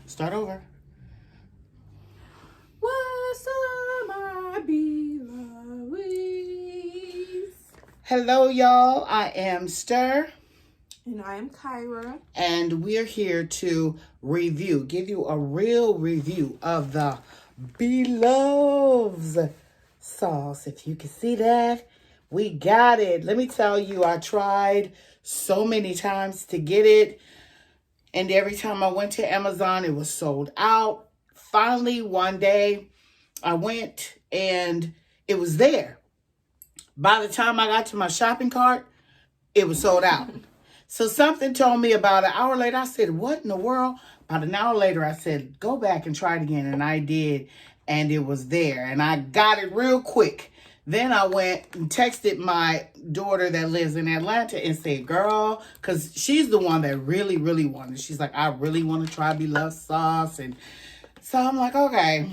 Start over. What's up, my beloveds? Hello, y'all. I am Stir. And I am Kyra. And we're here to give you a real review of the Blove's sauce. If you can see that, we got it. Let me tell you, I tried so many times to get it. And every time I went to Amazon, it was sold out. Finally, one day, I went and it was there. By the time I got to my shopping cart, it was sold out. So something told me about an hour later, I said, what in the world? About an hour later, I said, go back and try it again. And I did, and it was there. And I got it real quick. Then I went and texted my daughter that lives in Atlanta and said, girl, because she's the one that really, really wanted. She's like, I really want to try Blove sauce. And so I'm like, okay.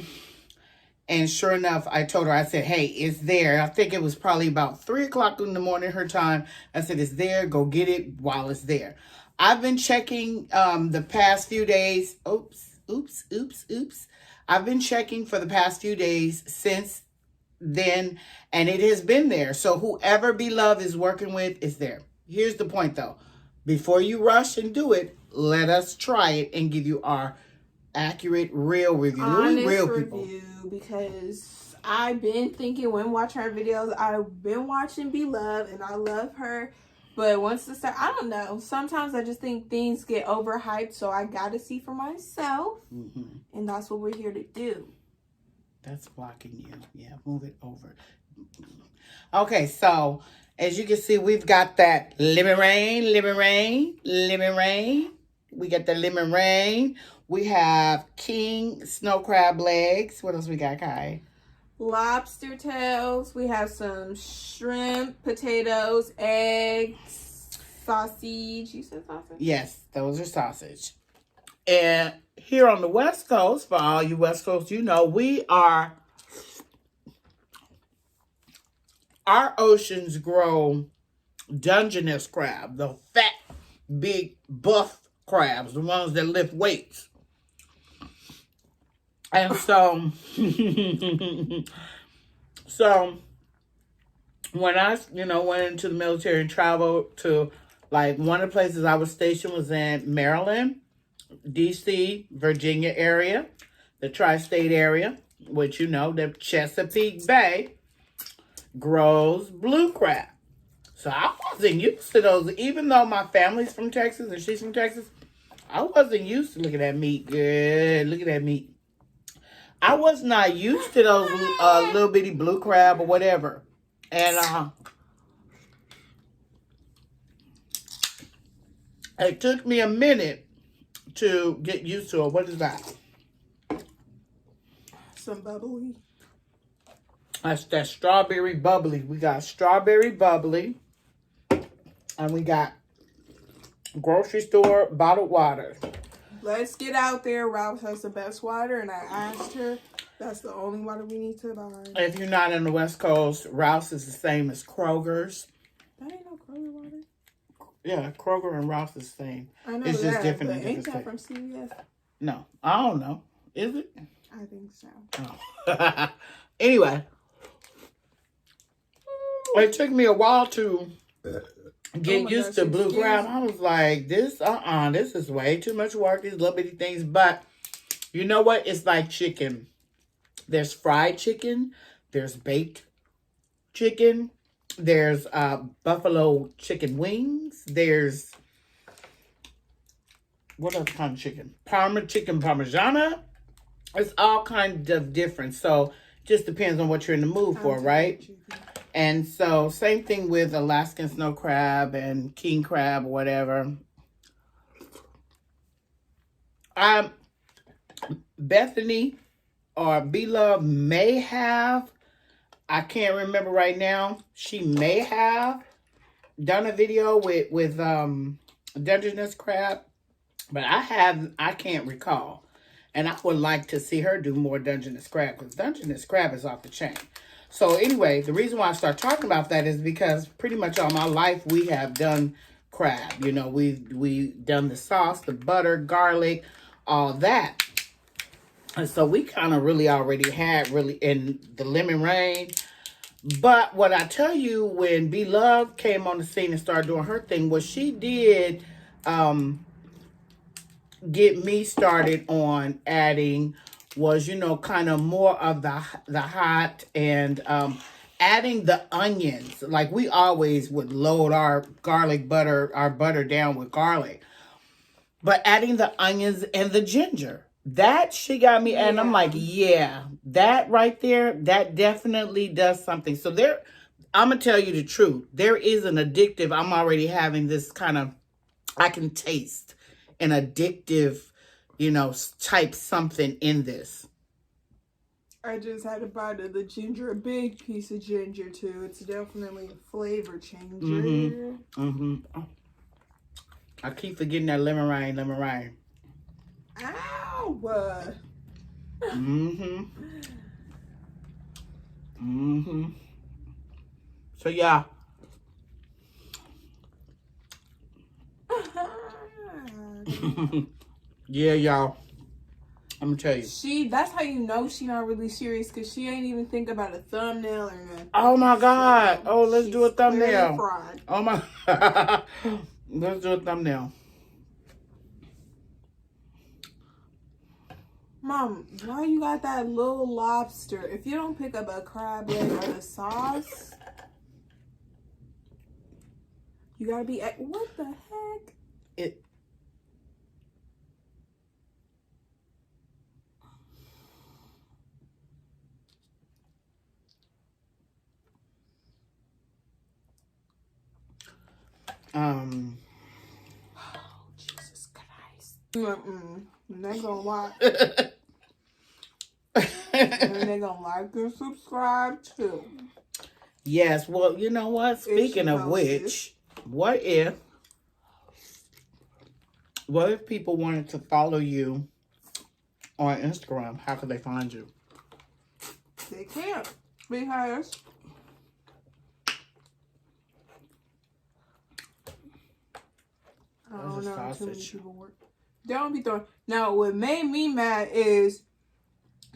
And sure enough, I told her, I said, hey, it's there. I think it was probably about 3 o'clock in the morning, her time. I said, it's there. Go get it while it's there. I've been checking the past few days. Oops. I've been checking for the past few days since then, and it has been there. So whoever Blove is working with is there. Here's the point, though. Before you rush and do it, let us try it and give you our accurate, real review. Honest real review, people. because I've been thinking when watching her videos, I've been watching Blove and I love her. But once the start, I don't know. Sometimes I just think things get overhyped, so I gotta see for myself. And that's what we're here to do. That's blocking you. Yeah, move it over. Okay, so as you can see, we've got that lemon rain. We got the lemon rain. We have king snow crab legs. What else we got, Kai? Lobster tails. We have some shrimp, potatoes, eggs, sausage. You said sausage? Yes, those are sausage. And here on the West Coast, for all you West Coast, you know, our oceans grow Dungeness crab, the fat, big, buff crabs, the ones that lift weights. And so, when I, went into the military and traveled to, like, one of the places I was stationed was in Maryland, D.C., Virginia area, the tri-state area, which, the Chesapeake Bay grows blue crab. So I wasn't used to those. Even though my family's from Texas and she's from Texas, I wasn't used to looking at meat. Good, look at that meat. I was not used to those little bitty blue crab or whatever. And it took me a minute to get used to it. What is that? Some bubbly. That's that strawberry bubbly. We got strawberry bubbly. And we got grocery store bottled water. Let's get out there. Ralph has the best water, and I asked her. That's the only water we need to buy. If you're not in the West Coast, Ralph's is the same as Kroger's. That ain't no Kroger water. Yeah, Kroger and Ralph's is the same. I know it's that, just different. but ain't that from CVS? No, I don't know. Is it? I think so. Oh. Anyway, it took me a while to get used to blue crab. I was like, this is way too much work, these little bitty things. But you know what? It's like chicken. There's fried chicken. There's baked chicken. There's buffalo chicken wings. There's, what other kind of chicken? Chicken Parmigiana. It's all kinds of different. So just depends on what you're in the mood for, right? And so, same thing with Alaskan snow crab and king crab or whatever. Bethany or Blove may have, I can't remember right now, she may have done a video with Dungeness crab, but I can't recall. And I would like to see her do more Dungeness crab, because Dungeness crab is off the chain. So anyway, the reason why I start talking about that is because pretty much all my life we have done crab. We've done the sauce, the butter, garlic, all that. And so we kind of really already had really in the lemon rain. But what I tell you, when Blove came on the scene and started doing her thing, what she did get me started on adding was, you know, kind of more of the hot and adding the onions. Like we always would load our garlic butter, our butter down with garlic. But adding the onions and the ginger. That she got me, and I'm like, yeah, that right there, that definitely does something. So there, I'm going to tell you the truth. There is an addictive, I'm already having this kind of, I can taste an addictive, you know, type something in this. I just had a bite of the ginger, a big piece of ginger too. It's definitely a flavor changer. Oh, I keep forgetting that lemon rind, lemon rind. Ow! So yeah. Yeah, y'all. I'm gonna tell you. That's how you know she not really serious, because she ain't even think about a thumbnail or nothing. Oh my God. Oh, let's do a thumbnail. Fried. Oh my. Let's do a thumbnail. Mom, why you got that little lobster? If you don't pick up a crab leg or the sauce, you gotta be. What the heck? It. Oh, Jesus Christ. They gonna like. And they gonna like and subscribe too. Yes, well, you know what? Speaking of which, what if people wanted to follow you on Instagram? How could they find you? They can't, because I don't know, too many people work. Don't be throwing. Now, what made me mad is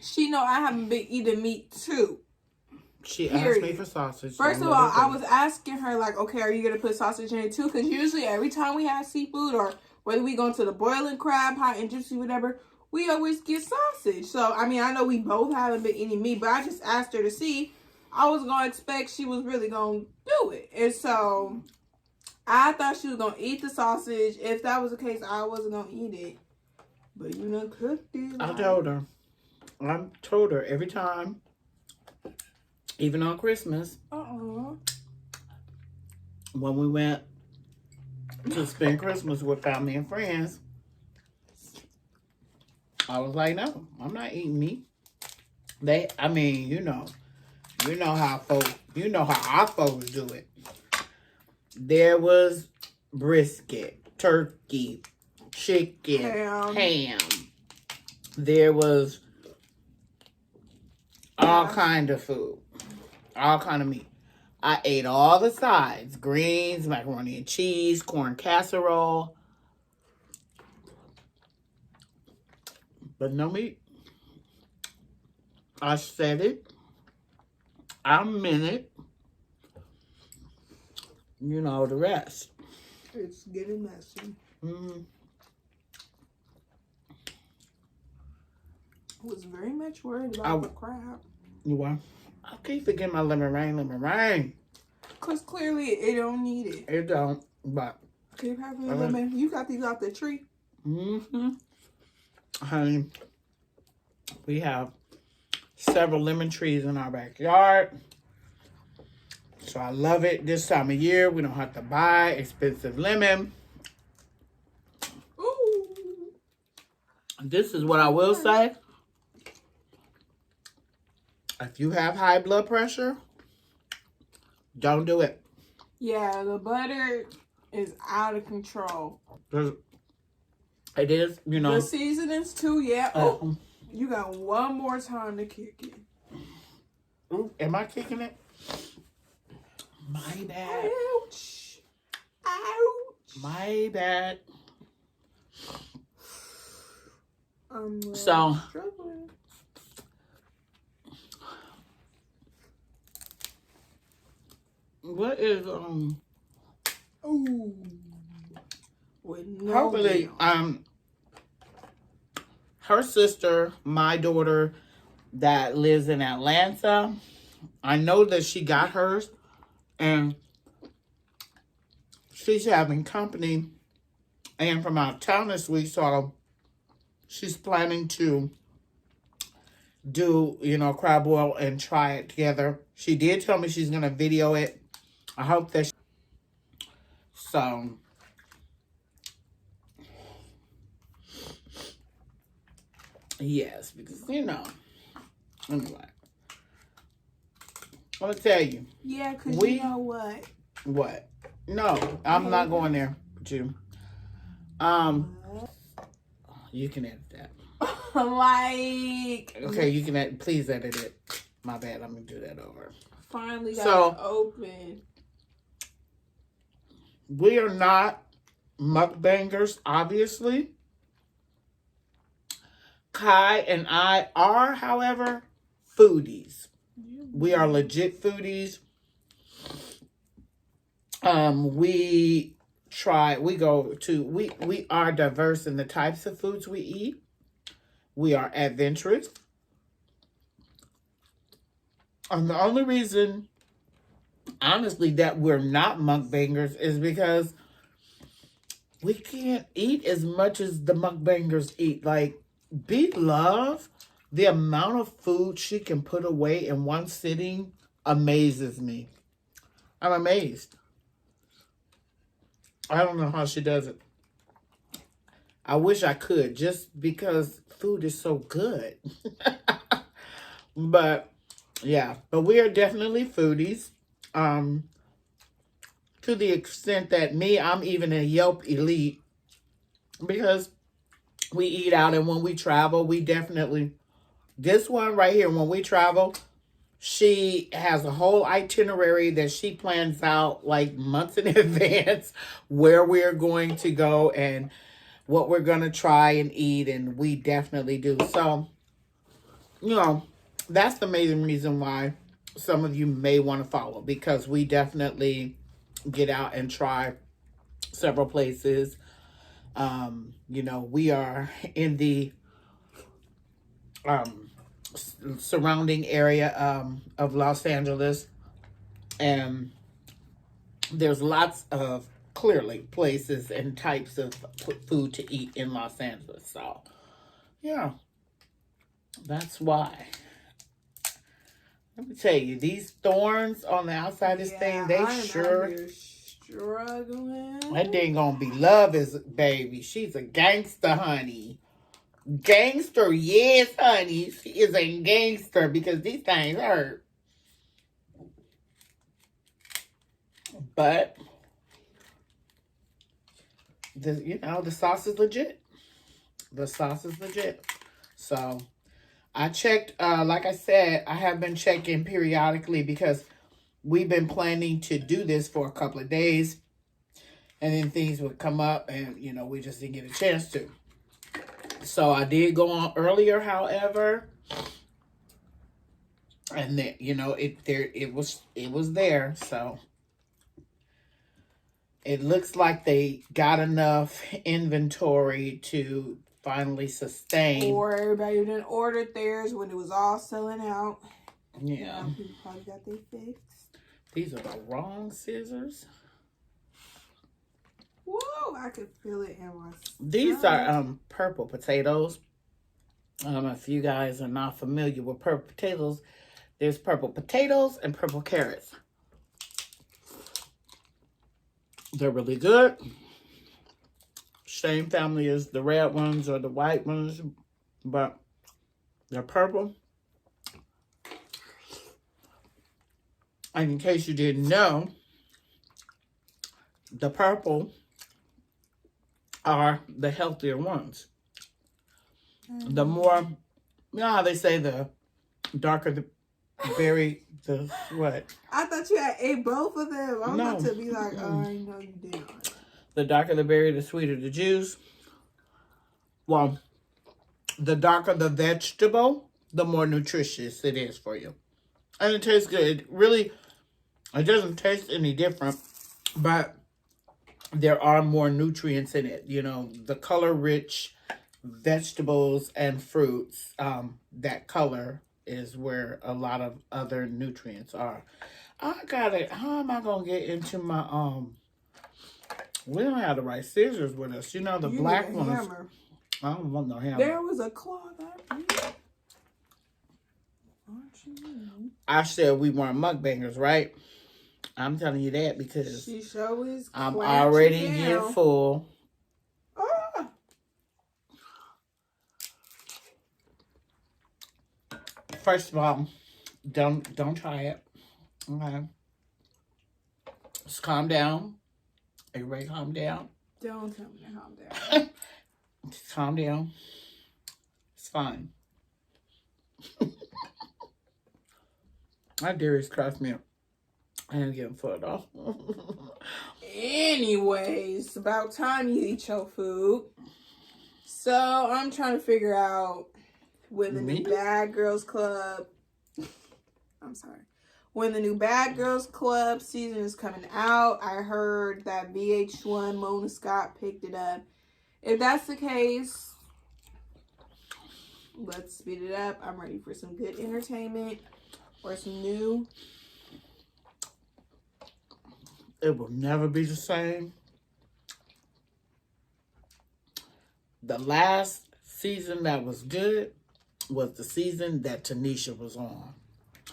she know I haven't been eating meat too. She asked me for sausage. First of all, I was asking her, like, okay, are you going to put sausage in it too? Because usually every time we have seafood, or whether we go to the boiling crab, hot and juicy, whatever, we always get sausage. So, I mean, I know we both haven't been eating meat, but I just asked her to see. I was going to expect she was really going to do it. And so I thought she was going to eat the sausage. If that was the case, I wasn't going to eat it. But you done cooked it. I told her every time, even on Christmas, when we went to spend Christmas with family and friends, I was like, no, I'm not eating meat. I mean, you know how our folks do it. There was brisket, turkey, chicken, ham. There was all kind of food, all kind of meat. I ate all the sides: greens, macaroni and cheese, corn casserole, but no meat. I said it. I meant it. You know the rest. It's getting messy. I was very much worried about the crab. You are? I keep forgetting my lemon rain. Because clearly it don't need it. It don't, but. Keep having lemon. You got these out the tree. Honey, we have several lemon trees in our backyard. So I love it. This time of year, we don't have to buy expensive lemon. Ooh. This is what I will say. If you have high blood pressure, don't do it. Yeah, the butter is out of control. It is, you know. The seasonings too, yeah. You got one more time to kick it. Ooh, am I kicking it? My bad. Ouch. Ouch. My bad. I'm So, struggling. What is Ooh. With no hopefully milk. her sister, my daughter that lives in Atlanta, I know that she got hers, and she's having company and from out of town this week, so she's planning to do, crab boil and try it together. She did tell me she's gonna video it. I hope that so yes, because anyway, I'm gonna tell you. Yeah, because you know what? What? No, I'm not going there with you. You can edit that. Like. Okay, you can please edit it. My bad. I'm gonna do that over. Finally got it open. We are not mukbangers, obviously. Kai and I are, however, foodies. We are legit foodies. We are diverse in the types of foods we eat. We are adventurous. And the only reason, honestly, that we're not mukbangers is because we can't eat as much as the mukbangers eat. Like, Blove, the amount of food she can put away in one sitting amazes me. I'm amazed. I don't know how she does it. I wish I could, just because food is so good. But yeah, but we are definitely foodies. To the extent that I'm even a Yelp elite, because we eat out, and when we travel, we definitely, this one right here, when we travel, she has a whole itinerary that she plans out like months in advance where we're going to go and what we're going to try and eat, and we definitely do. So, that's the main reason why some of you may want to follow, because we definitely get out and try several places. We are in the surrounding area of Los Angeles, and there's lots of clearly places and types of food to eat in Los Angeles. So, yeah, that's why. Let me tell you, these thorns on the outside of this thing, they sure struggling. That thing gonna be love is baby. She's a gangster, honey. Gangster, yes, honey. She is a gangster because these things hurt. But the sauce is legit. The sauce is legit. So I checked, like I said, I have been checking periodically because we've been planning to do this for a couple of days. And then things would come up and, we just didn't get a chance to. So I did go on earlier, however. And then, it was there. So it looks like they got enough inventory to finally sustain. Or everybody didn't order theirs when it was all selling out. Yeah. People probably got their fix. These are the wrong scissors. Whoa, I could feel it in my stomach. These are purple potatoes. If you guys are not familiar with purple potatoes, there's purple potatoes and purple carrots. They're really good. Same family as the red ones or the white ones, but they're purple. And in case you didn't know, the purple are the healthier ones. The more, how they say the darker the berry, the what? I thought you had ate both of them. I'm about to be like, oh, I know you didn't. The darker the berry, the sweeter the juice. Well, the darker the vegetable, the more nutritious it is for you. And it tastes good. It really, It doesn't taste any different, but there are more nutrients in it. You know, the color-rich vegetables and fruits, that color is where a lot of other nutrients are. I got it. How am I going to get into my, we don't have the right scissors with us. You know, the You black need a ones. hammer. I don't want no hammer. There was a claw there. I said we weren't mukbangers, right? I'm telling you that because she sure is I'm already getting full. Ah. First of all, don't try it. Okay. Just calm down. Everybody calm down. Don't tell me to calm down. Just calm down. It's fine. My dearest crossed me up. I am getting full though. Anyways, it's about time you eat your food. So I'm trying to figure out when the new Bad Girls Club. I'm sorry. When the new Bad Girls Club season is coming out, I heard that VH1 Mona Scott picked it up. If that's the case, let's speed it up. I'm ready for some good entertainment or some new. It will never be the same. The last season that was good was the season that Tanisha was on.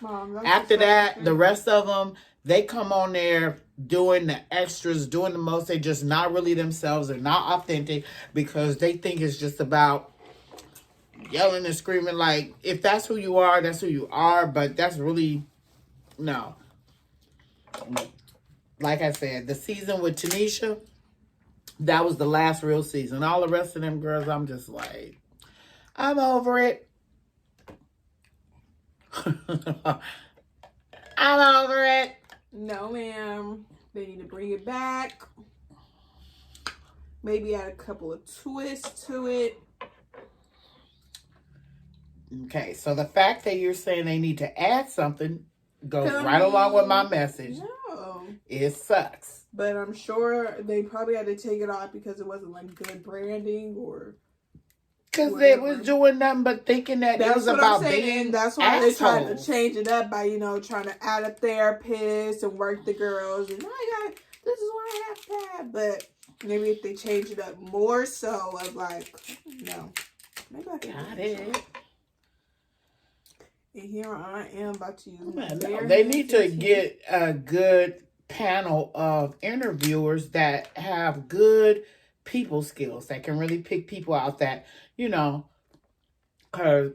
Mom, after that, the rest of them, they come on there doing the extras, doing the most. They just not really themselves. They're not authentic because they think it's just about yelling and screaming. Like, if that's who you are, that's who you are. But that's really, no. Like I said, the season with Tanisha, that was the last real season. All the rest of them girls, I'm just like, I'm over it. I'm over it. No, ma'am. They need to bring it back. Maybe add a couple of twists to it. Okay, so the fact that you're saying they need to add something goes right along with my message. No. It sucks. But I'm sure they probably had to take it off because it wasn't like good branding or... Because they was doing nothing but thinking that it was about being That's why they're trying to change it up by, you know, trying to add a therapist and work the girls. And this is what I have to have. But maybe if they change it up more so of like, no. Maybe I can got it. And here I am about to use They need to get a good panel of interviewers that have good people skills, that can really pick people out that, you know, because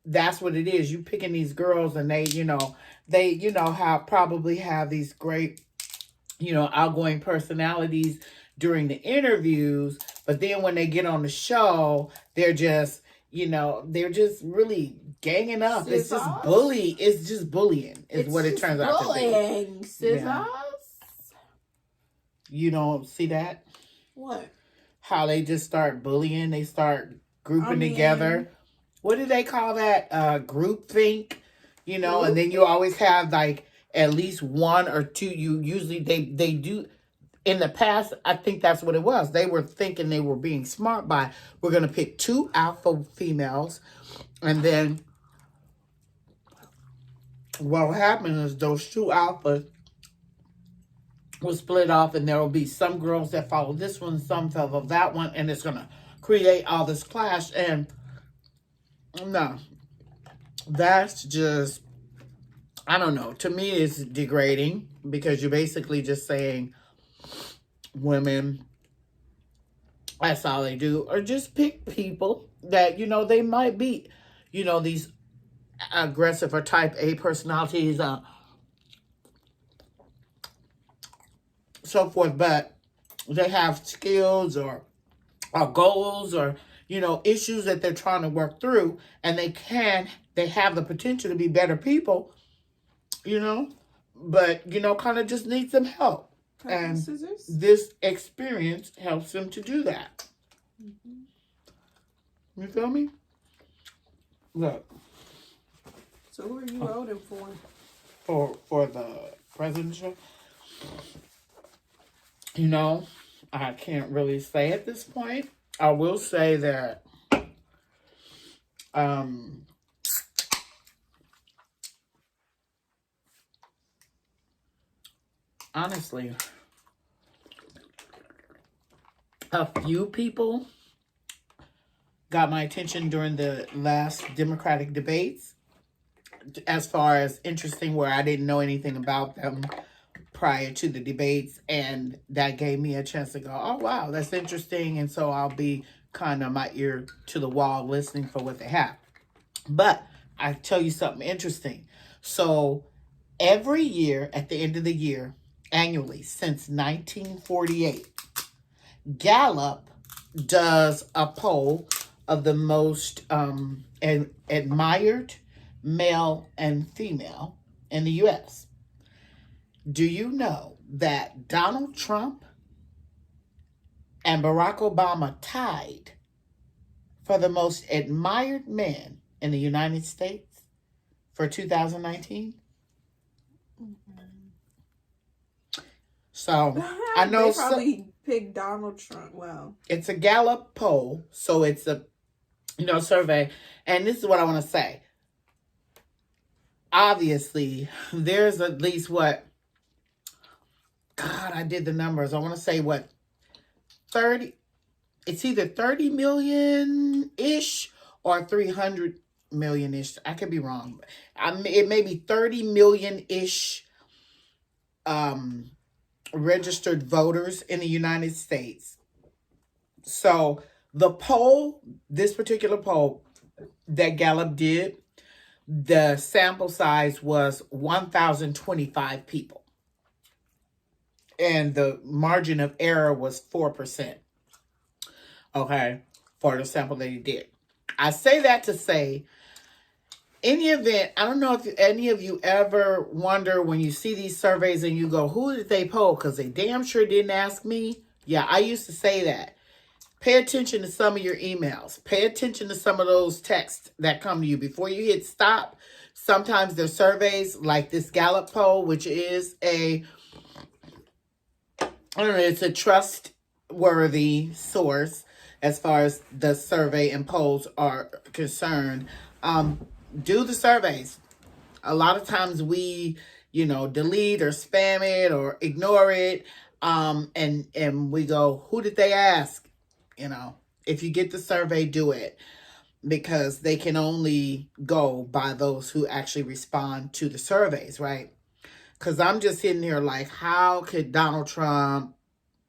that's what it is. You picking these girls and they probably have these great, outgoing personalities during the interviews. But then when they get on the show, they're just, they're just really ganging up. It's just bully. It's just bullying is what it turns out to be. Scissors. Yeah. You don't see that? What? How they just start bullying. They start grouping together. What do they call that? Group think, and then you always have like at least one or two. They do. In the past, I think that's what it was. They were thinking they were being smart by, we're going to pick 2 alpha females. And then what will happen is those 2 alphas will split off, and there will be some girls that follow this one, some follow that one, and it's going to create all this clash. And no, that's just, I don't know. To me, it's degrading because you're basically just saying women, that's all they do, or just pick people that, they might be, these aggressive or type A personalities, so forth, but they have skills or goals or, issues that they're trying to work through, and they have the potential to be better people, but, kind of just need some help. And this experience helps them to do that. You feel me? Look. So who are you voting for? For the presidential. You know, I can't really say at this point. I will say that honestly, a few people got my attention during the last Democratic debates as far as interesting, where I didn't know anything about them prior to the debates, and that gave me a chance to go, oh wow, that's interesting. And so I'll be kind of my ear to the wall listening for what they have. But I tell you something interesting. So every year at the end of the year, annually since 1948, Gallup does a poll of the most admired male and female in the U.S. Do you know that Donald Trump and Barack Obama tied for the most admired men in the United States for 2019? So I know they probably picked Donald Trump. Well, it's a Gallup poll, so it's a survey, and this is what I want to say. Obviously, there's at least what, God, I did the numbers. I want to say what, 30, it's either 30 million-ish or 300 million-ish. I could be wrong. It may be 30 million-ish registered voters in the United States. So the poll, this particular poll that Gallup did, the sample size was 1,025 people. And the margin of error was 4%. Okay, for the sample that he did. I say that to say, in the event, I don't know if any of you ever wonder when you see these surveys and you go, who did they poll? Because they damn sure didn't ask me. Yeah, I used to say that. Pay attention to some of your emails. Pay attention to some of those texts that come to you. Before you hit stop, sometimes there's surveys like this Gallup poll, which is it's a trustworthy source as far as the survey and polls are concerned. Do the surveys. A lot of times we, delete or spam it or ignore it. And we go, who did they ask? If you get the survey, do it, because they can only go by those who actually respond to the surveys, right? Because I'm just sitting here like, how could Donald Trump,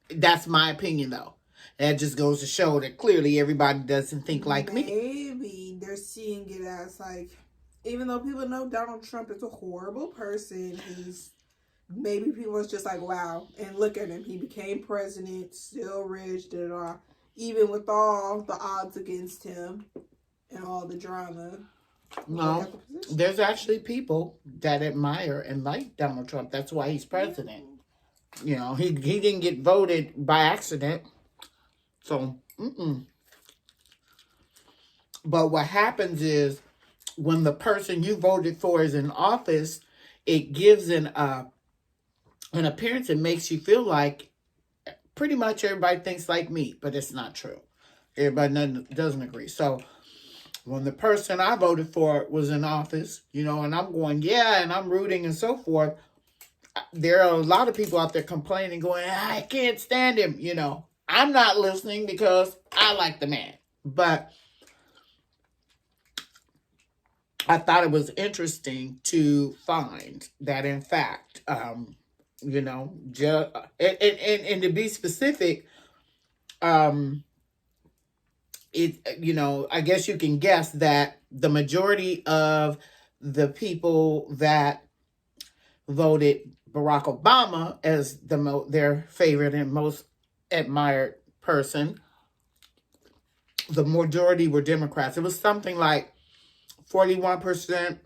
that's my opinion though. That just goes to show that clearly everybody doesn't think like me. Maybe they're seeing it as like, even though people know Donald Trump is a horrible person, maybe people was just like, wow, and look at him. He became president, still rich, even with all the odds against him and all the drama. No, there's actually people that admire and like Donald Trump. That's why he's president. He didn't get voted by accident. So, But what happens is when the person you voted for is in office, it gives an appearance. It makes you feel like pretty much everybody thinks like me, but it's not true. Everybody doesn't agree. So when the person I voted for was in office, and I'm going, yeah, and I'm rooting and so forth, there are a lot of people out there complaining, going, I can't stand him. I'm not listening because I like the man. But I thought it was interesting to find that, in fact, and to be specific, I guess you can guess that the majority of the people that voted Barack Obama as their favorite and most admired person, the majority were Democrats. It was something like 41%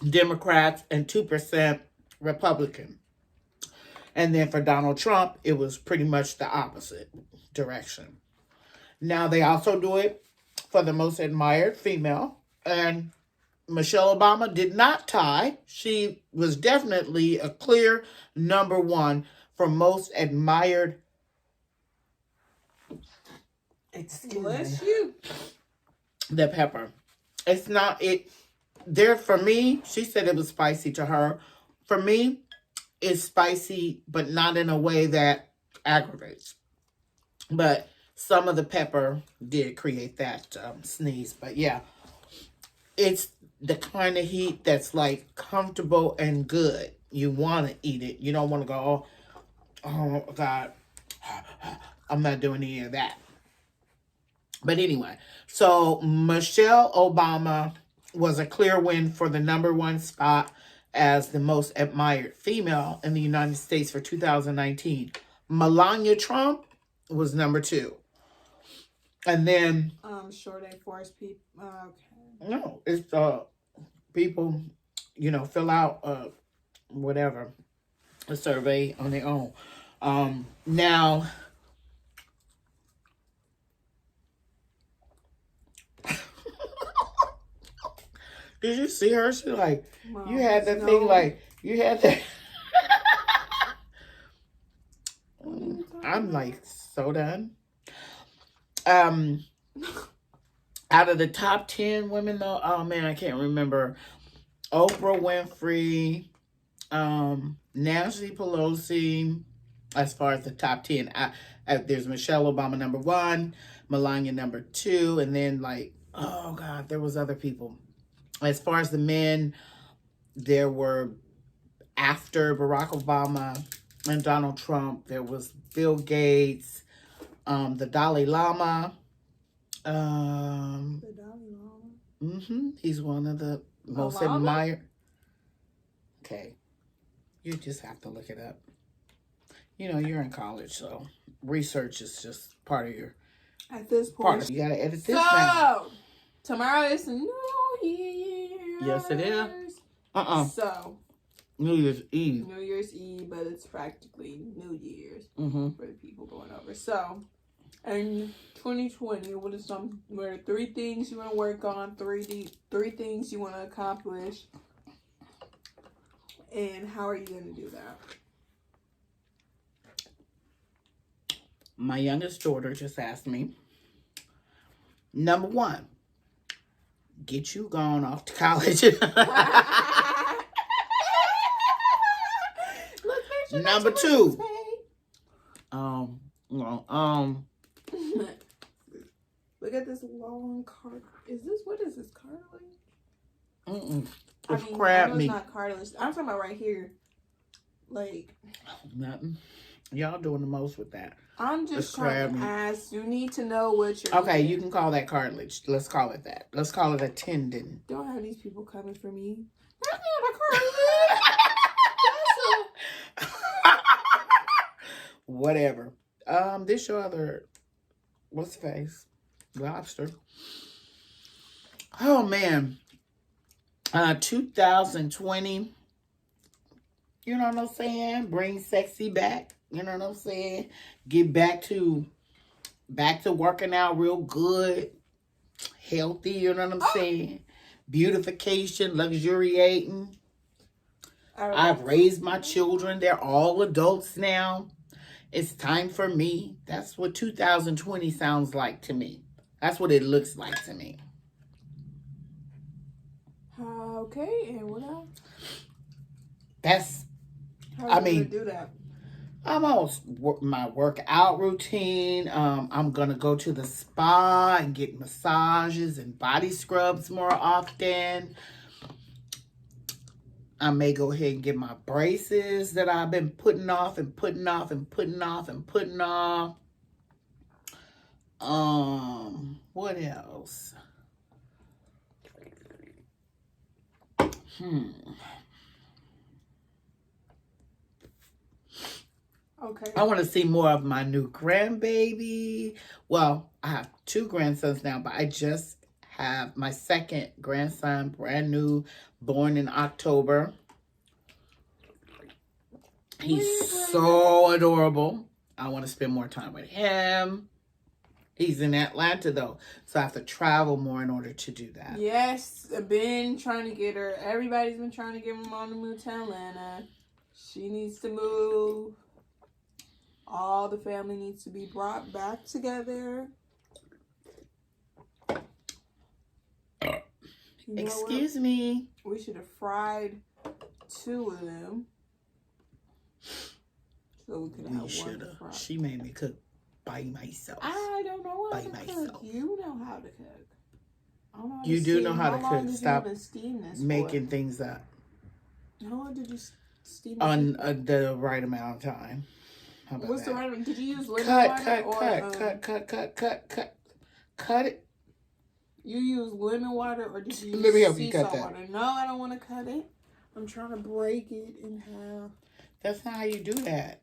Democrats and 2% Republican. And then for Donald Trump, it was pretty much the opposite direction. Now, they also do it for the most admired female. And Michelle Obama did not tie. She was definitely a clear number one for most admired. Excuse Bless me. you. The pepper. It's not it. There for me. She said it was spicy to her. For me, it's spicy, but not in a way that aggravates. But some of the pepper did create that sneeze. But yeah, it's the kind of heat that's like comfortable and good. You want to eat it. You don't want to go, oh God, I'm not doing any of that. But anyway, so Michelle Obama was a clear win for the number one spot as the most admired female in the United States for 2019. Melania Trump was number two. And then Sure they force people. Okay. no, it's people, fill out whatever, a survey on their own. Now did you see her? She like, Mom, you had that no. thing like, you had that. I'm like so done. Out of the top 10 women though, oh man, I can't remember. Oprah Winfrey, Nancy Pelosi, as far as the top 10. There's Michelle Obama number one, Melania number two, and then like, oh God, there was other people. As far as the men, there were, after Barack Obama and Donald Trump, there was Bill Gates, the Dalai Lama. The Dalai Lama? He's one of the most Obama? admired. Okay. You just have to look it up. You're in college, so research is just part of your... At this point. You got to edit this now. Tomorrow is New Year's. Yes, it is. So, New Year's Eve. New Year's Eve, but it's practically New Year's for the people going over. So, in 2020, what are 3 things you want to work on, 3 things you want to accomplish, and how are you going to do that? My youngest daughter just asked me, number 1, get you gone off to college. Number 2, look at this long card. What is this, cartilage? It's crab meat. It's not cartilage. I'm talking about right here. Like, nothing. Y'all doing the most with that. I'm just trying to ask. You need to know what you're okay, eating. You can call that cartilage. Let's call it that. Let's call it a tendon. Don't have these people coming for me. That's not a cartilage. Whatever. This your other, what's the face? Lobster. Oh man. 2020. You know what I'm saying? Bring sexy back. You know what I'm saying? Get back to working out real good. Healthy, you know what I'm saying? Beautification, luxuriating. I've raised my children. They're all adults now. It's time for me. That's what 2020 sounds like to me. That's what it looks like to me. Okay, and what else? That's, How are you gonna do that? I'm almost my workout routine. I'm going to go to the spa and get massages and body scrubs more often. I may go ahead and get my braces that I've been putting off and putting off and putting off and putting off. What else? Okay. I want to see more of my new grandbaby. Well, I have 2 grandsons now, but I just have my second grandson, brand new, born in October. He's so adorable. I want to spend more time with him. He's in Atlanta though, so I have to travel more in order to do that. Yes, I've been trying to get her. Everybody's been trying to get my mom to move to Atlanta. She needs to move. All the family needs to be brought back together. Excuse me. We should have fried 2 of them. So we could have one fried. She made me cook by myself. I don't know how to cook. You know how to cook. I don't know how you to do steam. know how to long cook. did Stop you even steam this making for? things up. How long did you steam this on the right amount of time? How about What's that? the right amount? Did you use lemon water cut it. You use lemon water or did you use Let me help you cut sea salt that. water? No, I don't want to cut it. I'm trying to break it in half. That's not how you do that.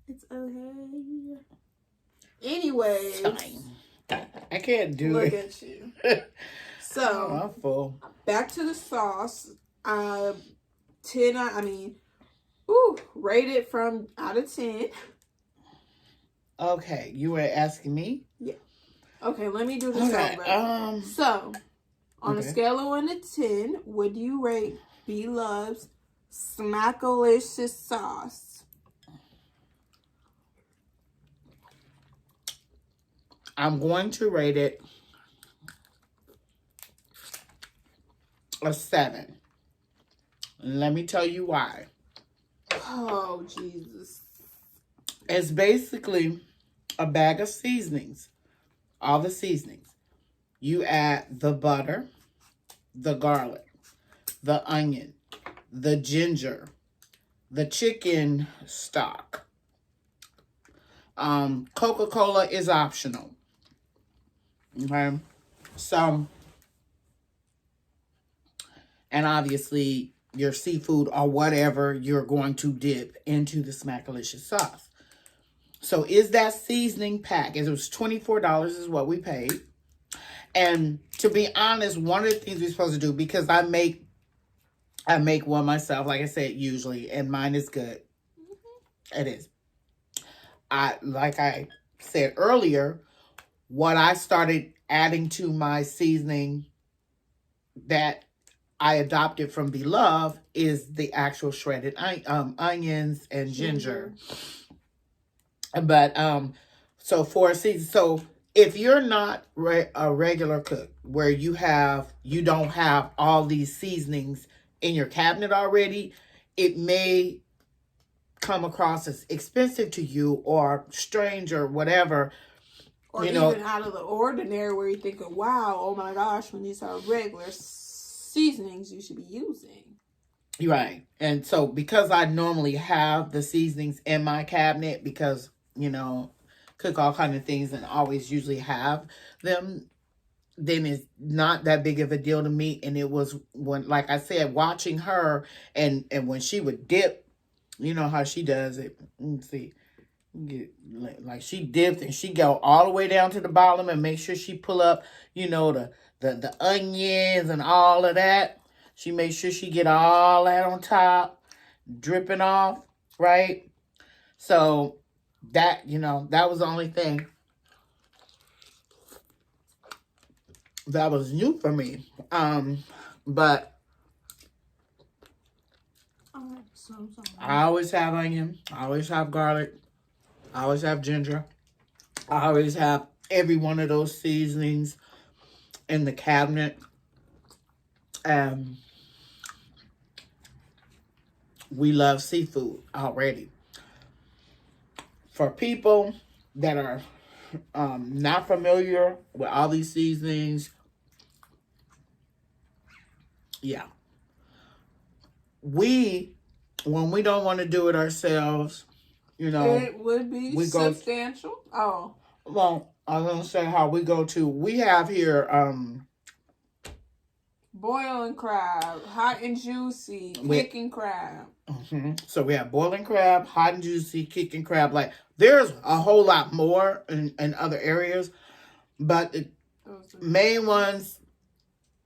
It's okay. Anyway, I can't do look it. at you. So, Oh, I'm full. back to the sauce. 10, rate it from out of 10. Okay, you were asking me? Yeah. Okay, let me do this over. So, on a scale of 1 to 10, would you rate Blove's Smackalicious sauce? I'm going to rate it a 7. Let me tell you why. Oh, Jesus. It's basically a bag of seasonings. All the seasonings. You add the butter, the garlic, the onion, the ginger, the chicken stock. Coca-Cola is optional. Okay? So, and obviously your seafood or whatever you're going to dip into the Smackalicious sauce. So is that seasoning pack? It was $24 is what we paid. And to be honest, one of the things we're supposed to do, because I make one myself, like I said, usually, and mine is good. It is. Like I said earlier, what I started adding to my seasoning that I adopted from Blove is the actual shredded onions and ginger. But so for a season, so if you're not a regular cook where you don't have all these seasonings in your cabinet already, it may come across as expensive to you or strange or whatever. Or even out of the ordinary where you're thinking, wow, oh my gosh, when these are regular seasonings you should be using. Right. And so because I normally have the seasonings in my cabinet because, cook all kind of things and always usually have them, then it's not that big of a deal to me. And it was when, like I said, watching her and when she would dip, you know how she does it. Let's see. Like she dipped and she go all the way down to the bottom and make sure she pull up, the onions and all of that. She makes sure she get all that on top, dripping off, right? So that, that was the only thing that was new for me. But I always have onion. I always have garlic. I always have ginger. I always have every one of those seasonings in the cabinet. We love seafood already. For people that are not familiar with all these seasonings, yeah. When we don't want to do it ourselves, it would be substantial. Well, I was going to say how we have here, boiling crab, hot and juicy, kicking crab. So we have boiling crab, hot and juicy, kicking crab. Like, there's a whole lot more in other areas, but the main ones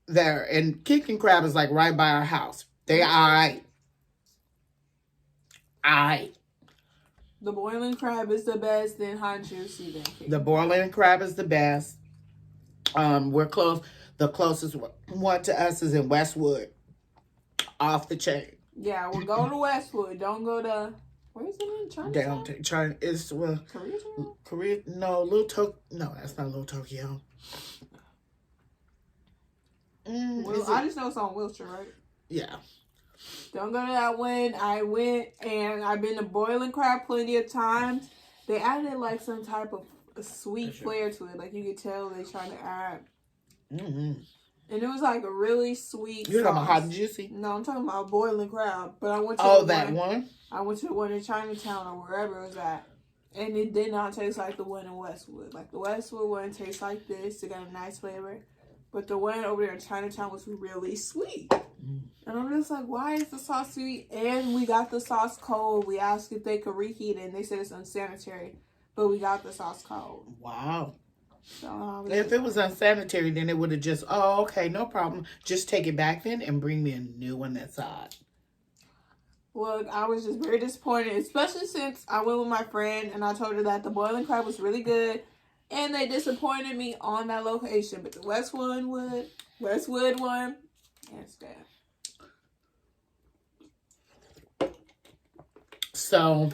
there, and kicking crab is like right by our house. They all right. The boiling crab is the best, then hot and juicy, then king. The boiling crab is the best. We're close. The closest one to us is in Westwood, off the chain. Yeah, well, go to Westwood. Don't go to, where is it in Chinatown? China. It's Koreatown? Korea. No, Little Tokyo. No, that's not Little Tokyo. I just know it's on Wilshire, right? Yeah. Don't go to that one. I went and I've been to Boiling Crab plenty of times. They added like some type of a sweet flair to it. Like you could tell they trying to add. Mm-hmm. And it was like a really sweet You're talking sauce. about hot and juicy? No, I'm talking about Boiling Crab. But I went to that one? I went to the one in Chinatown or wherever it was at. And it did not taste like the one in Westwood. Like the Westwood one tastes like this. It got a nice flavor. But the one over there in Chinatown was really sweet. Mm. And I'm just like, why is the sauce sweet? And we got the sauce cold. We asked if they could reheat it, and they said it's unsanitary. But we got the sauce cold. Wow. So, if it was unsanitary, then it would have just, oh, okay, no problem. Just take it back then and bring me a new one that's hot. Well, I was just very disappointed, especially since I went with my friend, and I told her that the boiling crab was really good. And they disappointed me on that location. But the Westwood one, hands down. So,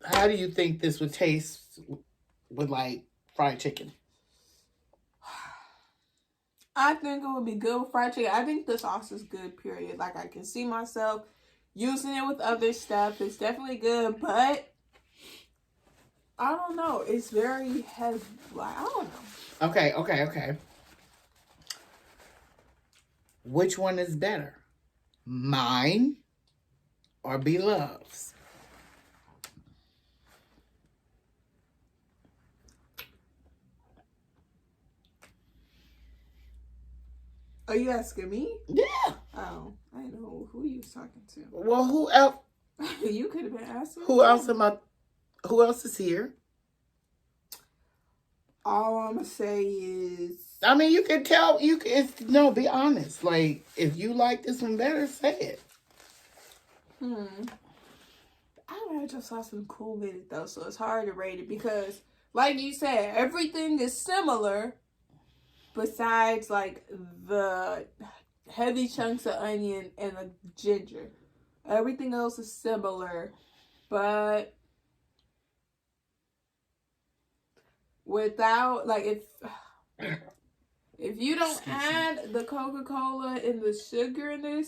how do you think this would taste with, like, fried chicken? I think it would be good with fried chicken. I think the sauce is good, period. Like, I can see myself using it with other stuff. It's definitely good, but I don't know. It's very heavy. Like, I don't know. Okay. Which one is better? Mine or Blove's? Are you asking me? Yeah. Oh, I didn't know who you was talking to. Well, who else? You could have been asking. Who else is here? All I'm gonna say is, I mean, you can tell. Be honest. Like, if you like this one better, say it. I just saw some cool with it though, so it's hard to rate it because, like you said, everything is similar, besides like the heavy chunks of onion and the ginger. Everything else is similar, but without, like, if you don't add the Coca-Cola and the sugar in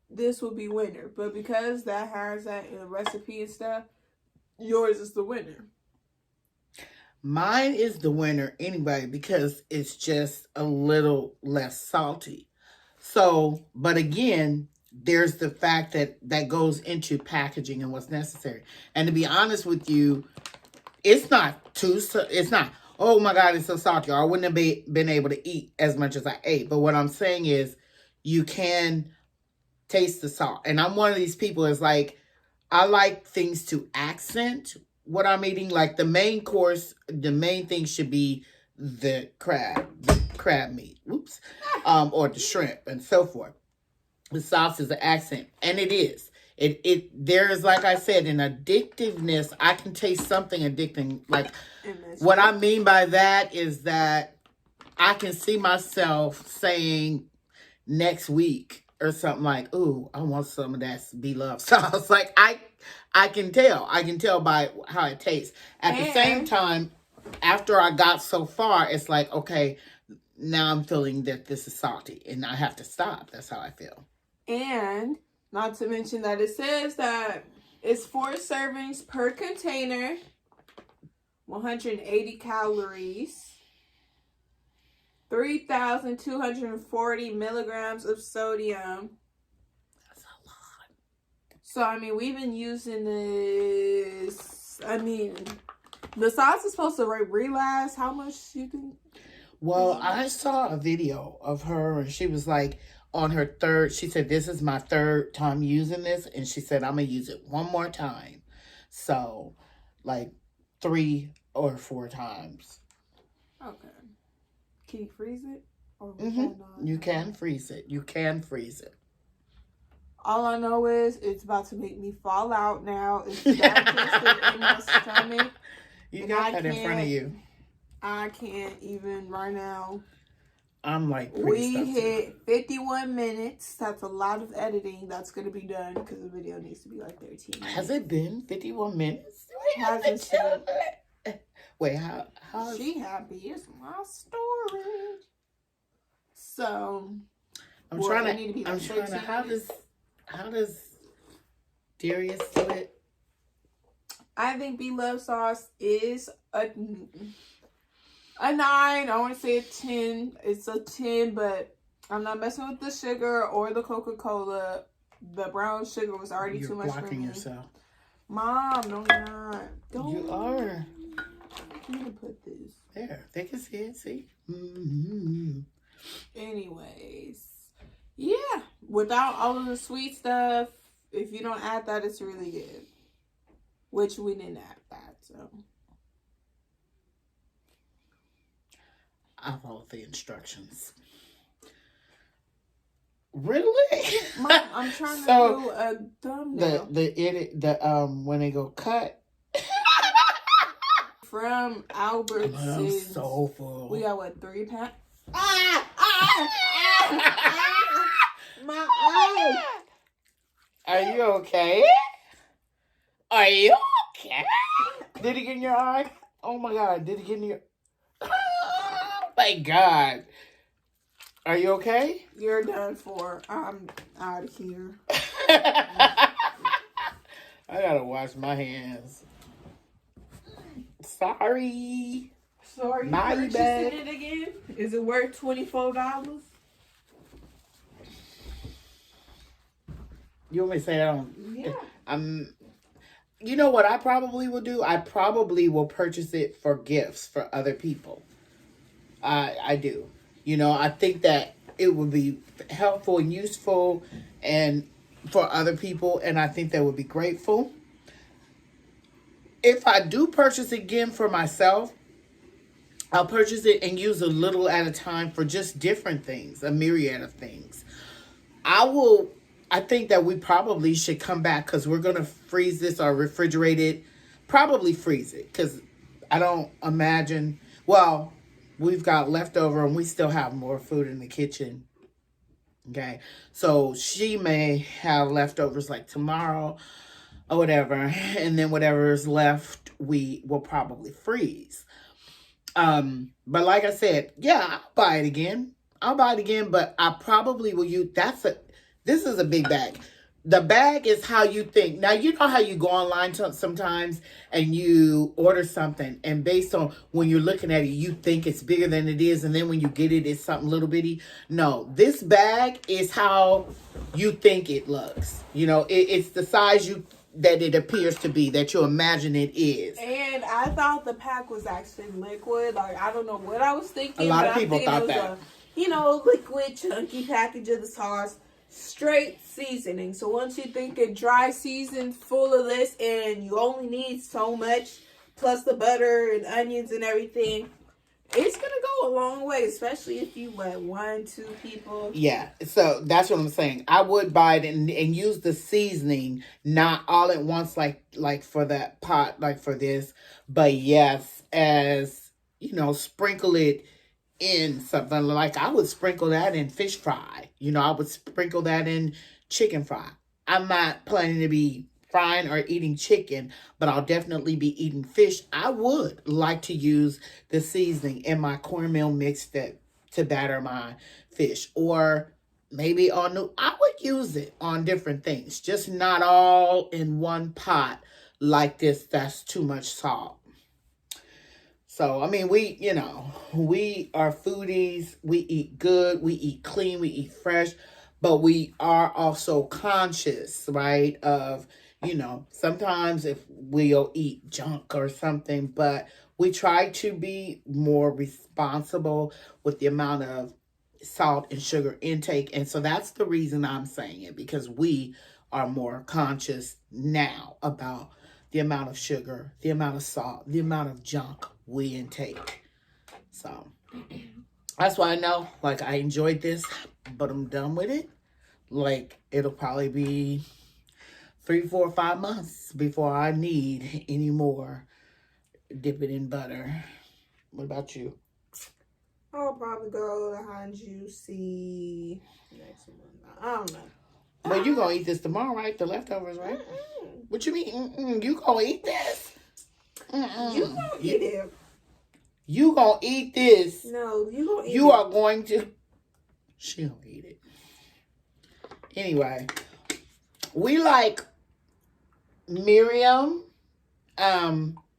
this would be winner. But because that has that in the recipe and stuff, yours is the winner. Mine is the winner anyway because it's just a little less salty. So, but again, there's the fact that goes into packaging and what's necessary. And to be honest with you, it's not, oh my God, it's so salty, or I wouldn't have been able to eat as much as I ate. But what I'm saying is you can taste the salt. And I'm one of these people is like, I like things to accent what I'm eating. Like the main course, the main thing should be the crab meat, or the shrimp and so forth. The sauce is an accent, and it is. There is, like I said, an addictiveness. I can taste something addicting. Like, what I mean by that is that I can see myself saying next week or something like, ooh, I want some of that Blove sauce. Like, I can tell by how it tastes. At the same time, after I got so far, it's like, okay, now I'm feeling that this is salty and I have to stop. That's how I feel. And not to mention that it says that it's 4 servings per container, 180 calories, 3,240 milligrams of sodium. That's a lot. So, I mean, we've been using this. I mean, the sauce is supposed to relast. How much you think? Well, I saw a video of her and she was like, on her third, she said, this is my third time using this. And she said, I'm going to use it one more time. So, like 3 or 4 times. Okay. Can you freeze it? Or you can freeze it. You can freeze it. All I know is it's about to make me fall out now. It's digested in my stomach. You got that in front of you. I can't even right now. I'm like, we hit 51 minutes. That's a lot of editing that's going to be done because the video needs to be like 13 minutes. Has it been 51 minutes? Wait, how she happy? It's my storage. So I'm trying to how does Darius do it? I think Blove sauce is a 9. I want to say a 10. It's a 10, but I'm not messing with the sugar or the Coca-Cola. The brown sugar was already too much for me. You're blocking yourself. Mom, no, you're not. Don't. You are. I'm going to put this. There. They can see it. See? Mm-hmm. Anyways. Yeah. Without all of the sweet stuff, if you don't add that, it's really good. Which we didn't add that, so. I followed the instructions. Really? Mom, I'm trying to do a thumbnail. When they go cut. From Albertsons. I'm so full. We got what, 3 packs? My eye. Are you okay? Are you okay? Did it get in your eye? Oh my God! Did it get in your? Oh my God! Are you okay? You're done for. I'm out of here. I gotta wash my hands. Sorry. My bad. It again? Is it worth $24? You want me to say that on? Yeah. You know what I probably will do? I probably will purchase it for gifts for other people. I do. You know, I think that it would be helpful and useful and for other people, and I think they would be grateful. If I do purchase it again for myself, I'll purchase it and use a little at a time for just different things, a myriad of things. I think that we probably should come back because we're going to freeze this or refrigerate it. Probably freeze it because I don't imagine, well, we've got leftover and we still have more food in the kitchen. Okay. So she may have leftovers like tomorrow or whatever. And then whatever is left, we will probably freeze. But like I said, yeah, I'll buy it again. But I probably will use, this is a big bag. The bag is how you think. Now, you know how you go online sometimes and you order something and based on when you're looking at it, you think it's bigger than it is. And then when you get it, it's something little bitty. No, this bag is how you think it looks. You know, it's the size that it appears to be, that you imagine it is. And I thought the pack was actually liquid. Like, I don't know what I was thinking. A lot of people thought that. Liquid, chunky package of the sauce. Straight seasoning. So once you think a dry season full of this and you only need so much plus the butter and onions and everything, it's gonna go a long way, especially if you let 1-2 people. Yeah, so that's what I'm saying. I would buy it and use the seasoning, not all at once like for that pot, like for this, but yes, as you know, sprinkle it in something. Like I would sprinkle that in fish fry. You know, I would sprinkle that in chicken fry. I'm not planning to be frying or eating chicken, but I'll definitely be eating fish. I would like to use the seasoning in my cornmeal mix to batter my fish, or maybe I would use it on different things, just not all in one pot like this. That's too much salt. So, I mean, we are foodies. We eat good. We eat clean. We eat fresh. But we are also conscious, right, of, sometimes if we'll eat junk or something. But we try to be more responsible with the amount of salt and sugar intake. And so that's the reason I'm saying it, because we are more conscious now about the amount of sugar, the amount of salt, the amount of junk we intake. So that's why I know, I enjoyed this, but I'm done with it. like, it'll probably be 3, 4, 5 months before I need any more dip it in butter. What about you? I'll probably go to Hot and Juicy next month. I don't know. But you gonna eat this tomorrow, right? The leftovers, right? What you mean? You gonna eat this? You gonna eat it. You gonna eat this? No, you gonna eat it. You are going to. She gonna eat it. Anyway, we like Miriam.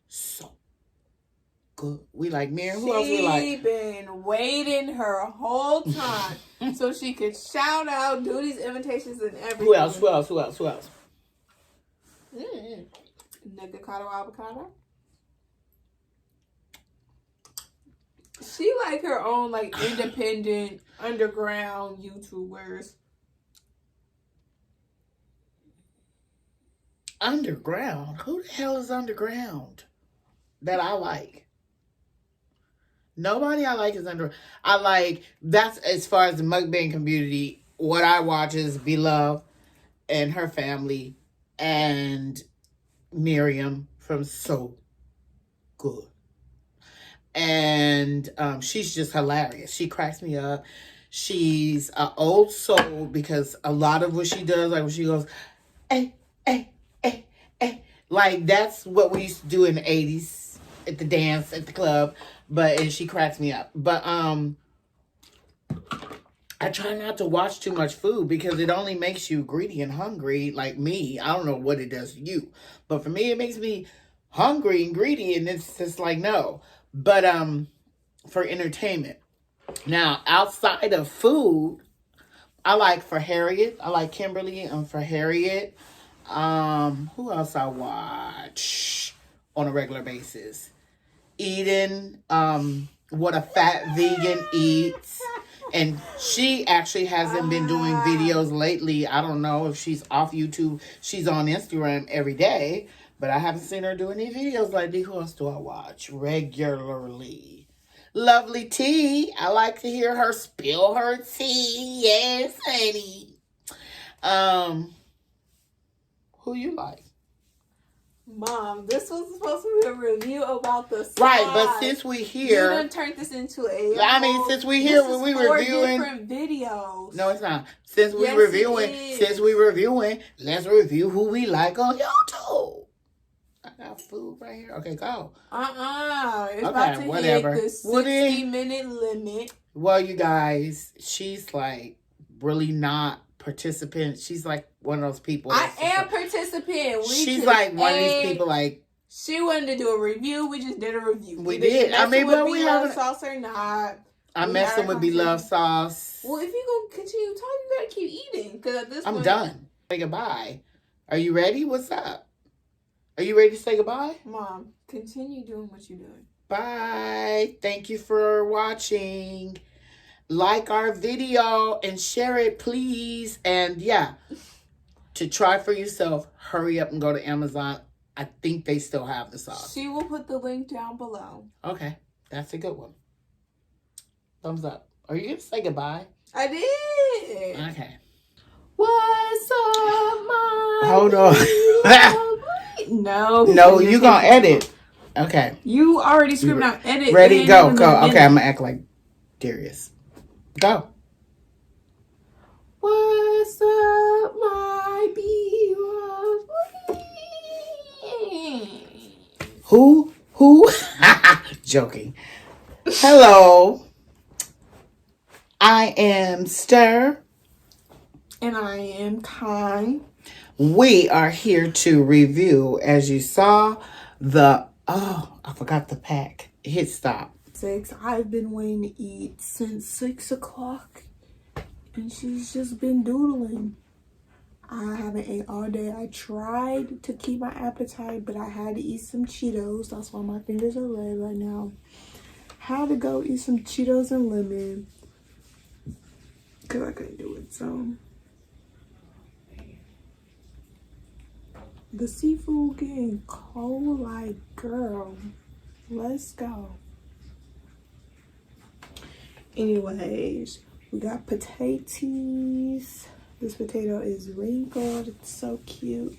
So good. We like Miriam. Who else we like? She been waiting her whole time so she could shout out, do these invitations and everything. Who else? Nigga Avocado. She like her own like independent underground YouTubers. Underground? Who the hell is underground that I like? Nobody I like is I like, that's as far as the mukbang community. What I watch is Blove and her family and Miriam from So Good. And she's just hilarious. She cracks me up. She's an old soul because a lot of what she does, like when she goes, hey, hey, hey, hey. Like that's what we used to do in the 80s at the dance, at the club. And she cracks me up. But I try not to watch too much food because it only makes you greedy and hungry like me. I don't know what it does to you. But for me, it makes me hungry and greedy. And it's just like, no. But for entertainment. Now, outside of food, I like For Harriet. I like Kimberly and For Harriet. Who else I watch on a regular basis? Eden, What a Fat Vegan Eats. And she actually hasn't been doing videos lately. I don't know if she's off YouTube. She's on Instagram every day. But I haven't seen her do any videos lately. Who else do I watch regularly? Lovely Tea. I like to hear her spill her tea. Yes, honey. Who you like? Mom, this was supposed to be a review about the sauce. Right, but since we here, you done turned this into a. I mean, since we here, when we reviewing different videos. No, it's not. Since we reviewing, let's review who we like on YouTube. I got food right here. Okay, go. It's about to hit the 60-minute limit. Well, you guys, she's like really not participant. She's like one of those people. I am participant. She's like one of these people like. She wanted to do a review. We just did a review. We did. I mean, but we haven't. Sauce or not. I'm messing with Blove sauce. Well, if you gonna continue talking, you gotta keep eating. Because at this point, I'm done. Say goodbye. Are you ready? What's up? Are you ready to say goodbye? Mom, continue doing what you're doing. Bye. Thank you for watching. Like our video and share it, please. And yeah, to try for yourself, hurry up and go to Amazon. I think they still have the sauce. She will put the link down below. Okay, that's a good one. Thumbs up. Are you going to say goodbye? I did. Okay. What's up, Mom? Hold on. No, you going to edit. Okay. You already screamed out edit. Ready, go. Okay, I'm going to act like Darius. Go. What's up, my beloved? Who? Joking. Hello. I am Stir. And I am Kai. We are here to review, as you saw, I forgot the pack. Hit stop. 6. I've been waiting to eat since 6 o'clock. And she's just been doodling. I haven't ate all day. I tried to keep my appetite, but I had to eat some Cheetos. That's why my fingers are red right now. Had to go eat some Cheetos and lemon. Because I couldn't do it, so. The seafood getting cold, like, girl. Let's go. Anyways, we got potatoes. This potato is wrinkled. It's so cute.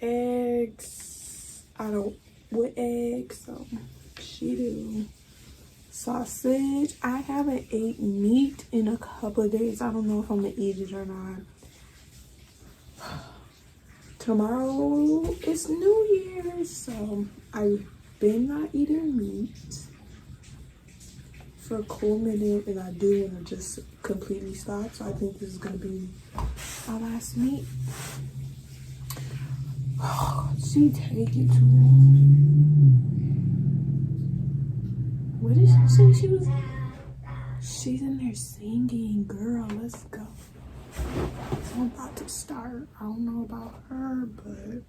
Eggs. I don't with eggs, so she do. Sausage. I haven't ate meat in a couple of days. I don't know if I'm gonna eat it or not. Tomorrow is New Year's, so I've been not eating meat for a cool minute, and I do want to just completely stop. So I think this is gonna be my last meat. Oh, she take it too long. What did she say she was? She's in there singing. Girl, let's go. So I'm about to start. I don't know about her, but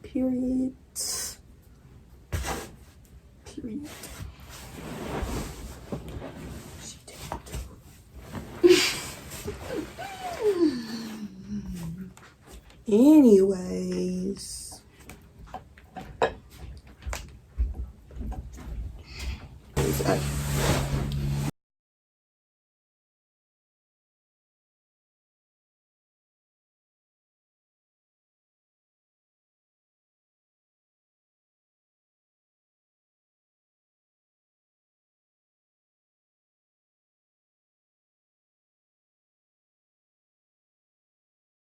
period. Period. She did it. Anyways.